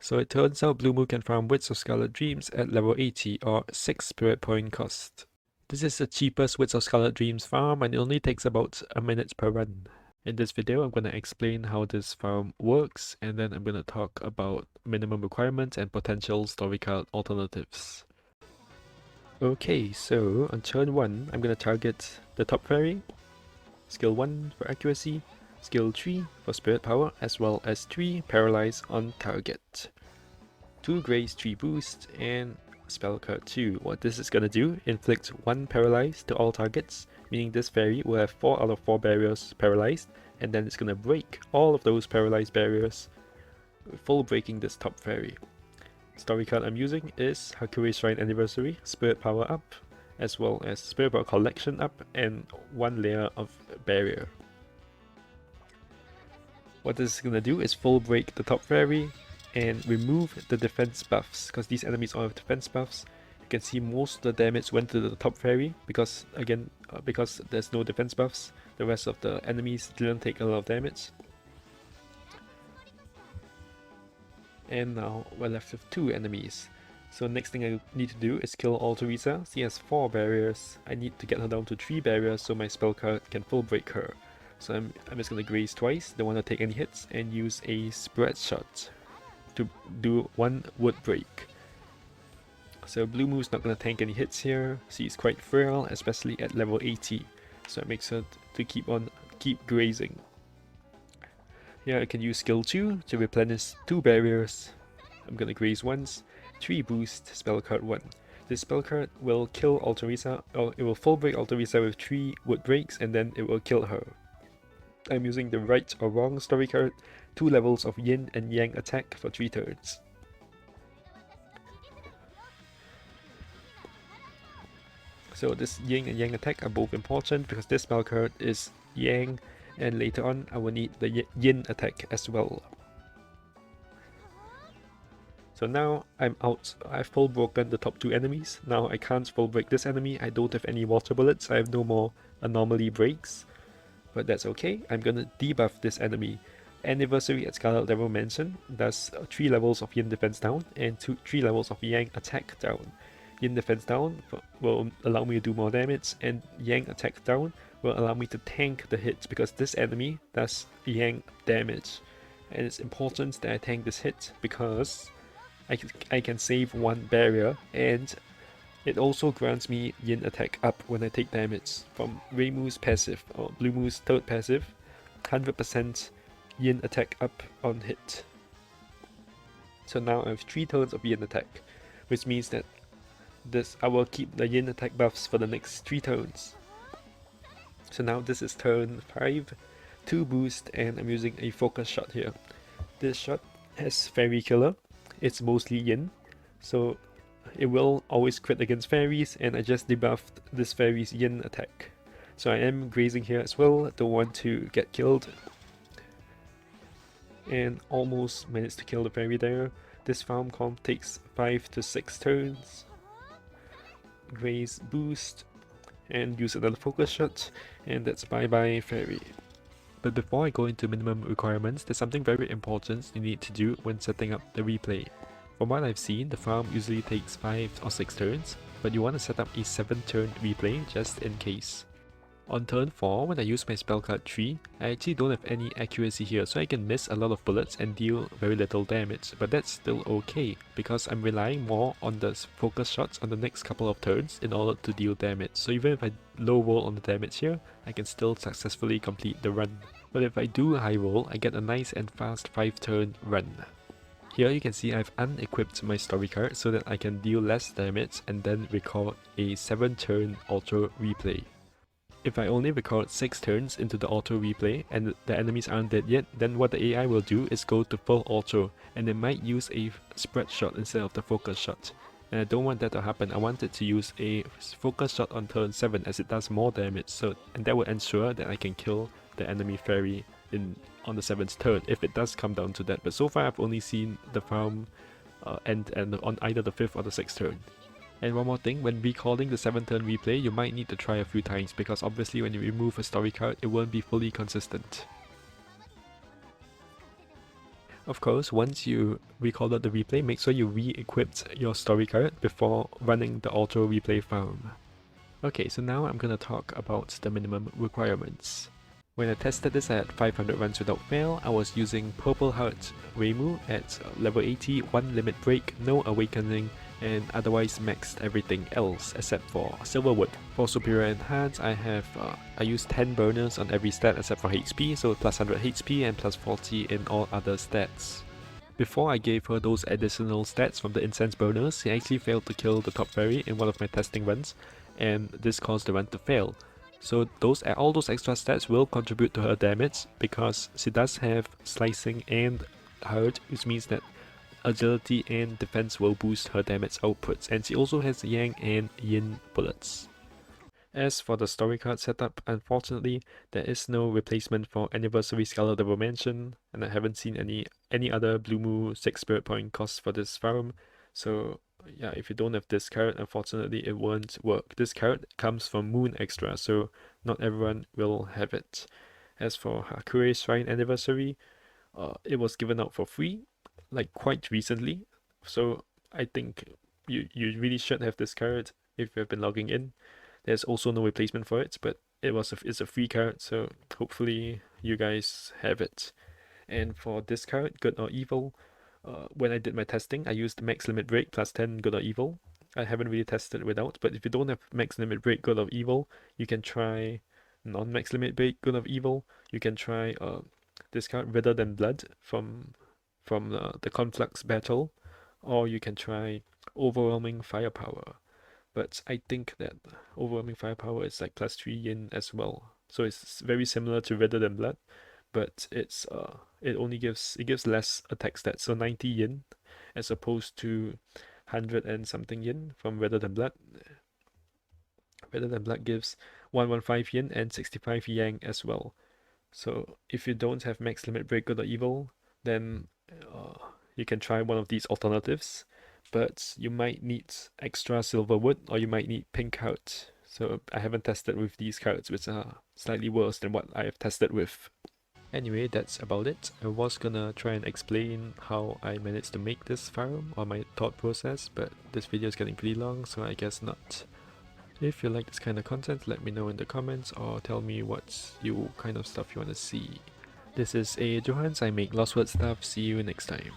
So it turns out Bluemu can farm Witch of Scarlet Dreams at level 80 or 6 spirit point cost. This is the cheapest Witch of Scarlet Dreams farm and it only takes about a minute per run. In this video, I'm going to explain how this farm works and then I'm going to talk about minimum requirements and potential story card alternatives. Okay, so on turn 1, I'm going to target the top fairy, skill 1 for accuracy, skill 3 for spirit power, as well as 3 paralyze on target. 2 grace, 3 boost, and spell card 2. What this is going to do, inflict 1 paralyze to all targets, meaning this fairy will have 4 out of 4 barriers paralyzed, and then it's going to break all of those paralyzed barriers, full breaking this top fairy. Story card I'm using is Hakurei Anniversary, Spirit Power up, as well as Spirit Power Collection up, and 1 layer of barrier. What this is going to do is full break the top fairy and remove the defense buffs, because these enemies all have defense buffs. You can see most of the damage went to the top fairy because because there's no defense buffs, the rest of the enemies didn't take a lot of damage. And now we're left with 2 enemies. So next thing I need to do is kill Alteresa. She has 4 barriers. I need to get her down to 3 barriers so my spell card can full break her. So I'm just going to graze twice, don't want to take any hits, and use a spread shot to do 1 wood break. So Bluemu's not going to tank any hits here. She's quite frail, especially at level 80. So it makes her to keep grazing. Here I can use skill 2 to replenish 2 barriers. I'm going to graze once, 3 boost, spell card 1. This spell card will kill Alteresa, or it will full break Alteresa with 3 wood breaks and then it will kill her. I'm using the right or wrong story card, 2 levels of yin and yang attack for 3 turns. So this yin and yang attack are both important because this spell card is yang, and later on I will need the yin attack as well. So now I'm out. I've full broken the top 2 enemies. Now I can't full break this enemy. I don't have any water bullets. I have no more anomaly breaks. But that's okay. I'm gonna debuff this enemy. Anniversary at Scarlet Level Mansion does 3 levels of yin defense down and 3 levels of yang attack down. Yin defense down will allow me to do more damage, and yang attack down will allow me to tank the hits because this enemy does yang damage. And it's important that I tank this hit because I can save 1 barrier, and it also grants me yin attack up when I take damage from Reimu's passive or Bluemu's 3rd passive, 100% yin attack up on hit. So now I have 3 turns of yin attack, which means that I will keep the yin attack buffs for the next 3 turns. So now this is turn 5, 2 boost, and I'm using a focus shot here. This shot has fairy killer, it's mostly yin, so it will always crit against fairies, and I just debuffed this fairy's yin attack. So I am grazing here as well, don't want to get killed. And almost managed to kill the fairy there. This farm comp takes 5 to 6 turns. Graze boost, and use another focus shot, and that's bye bye fairy. But before I go into minimum requirements, there's something very important you need to do when setting up the replay. From what I've seen, the farm usually takes 5 or 6 turns, but you want to set up a 7-turn replay just in case. On turn 4, when I use my spell card 3, I actually don't have any accuracy here, so I can miss a lot of bullets and deal very little damage, but that's still okay, because I'm relying more on the focus shots on the next couple of turns in order to deal damage. So even if I low roll on the damage here, I can still successfully complete the run. But if I do high roll, I get a nice and fast 5-turn run. Here you can see I've unequipped my story card so that I can deal less damage and then record a 7-turn auto replay. If I only record 6 turns into the auto replay and the enemies aren't dead yet, then what the AI will do is go to full auto, and it might use a spread shot instead of the focus shot. And I don't want that to happen. I want it to use a focus shot on turn 7 as it does more damage, and that will ensure that I can kill the enemy fairy on the 7th turn, if it does come down to that. But so far I've only seen the farm end on either the 5th or the 6th turn. And one more thing, when recalling the 7th turn replay, you might need to try a few times because obviously when you remove a story card, it won't be fully consistent. Of course, once you recorded the replay, make sure you re-equipped your story card before running the auto replay farm. Okay, so now I'm gonna talk about the minimum requirements. When I tested this at 500 runs without fail, I was using Purple Heart Bluemu at level 80, 1 limit break, no awakening, and otherwise maxed everything else except for Silverwood. For Superior Enhance, I used 10 burners on every stat except for HP, so plus 100 HP and plus 40 in all other stats. Before I gave her those additional stats from the incense burners, she actually failed to kill the top fairy in one of my testing runs, and this caused the run to fail. So all those extra stats will contribute to her damage because she does have slicing and hurt, which means that agility and defense will boost her damage outputs, and she also has yang and yin bullets. As for the story card setup, unfortunately there is no replacement for Anniversary Scarlet Dreams, and I haven't seen any other Bluemu 6 spirit point costs for this farm, so yeah, if you don't have this card, unfortunately it won't work. This card comes from Moon Extra, so not everyone will have it. As for Hakurei Shrine Anniversary, it was given out for free, like quite recently, so I think you really should have this card if you've been logging in. There's also no replacement for it, but it's a free card, so hopefully you guys have it. And for this card, Good or Evil, when I did my testing, I used max limit break plus 10 Good or Evil. I haven't really tested without, but if you don't have max limit break Good or Evil, you can try non-max limit break Good or Evil. You can try this card Rather Than Blood from the Conflux battle, or you can try Overwhelming Firepower. But I think that Overwhelming Firepower is like plus 3 yin as well, so it's very similar to Rather Than Blood, but it gives less attack stats, so 90 yin as opposed to 100 and something yin from Rather Than Blood. Rather Than Blood gives 115 yin and 65 yang as well. So if you don't have max limit break Good or Evil, then you can try one of these alternatives, but you might need extra Silverwood or you might need pink heart. So I haven't tested with these cards, which are slightly worse than what I have tested with. Anyway, that's about it. I was gonna try and explain how I managed to make this farm or my thought process, but this video is getting pretty long, so I guess not. If you like this kind of content, let me know in the comments or tell me what kind of stuff you want to see. This is A. Johans, I make LostWord stuff. See you next time.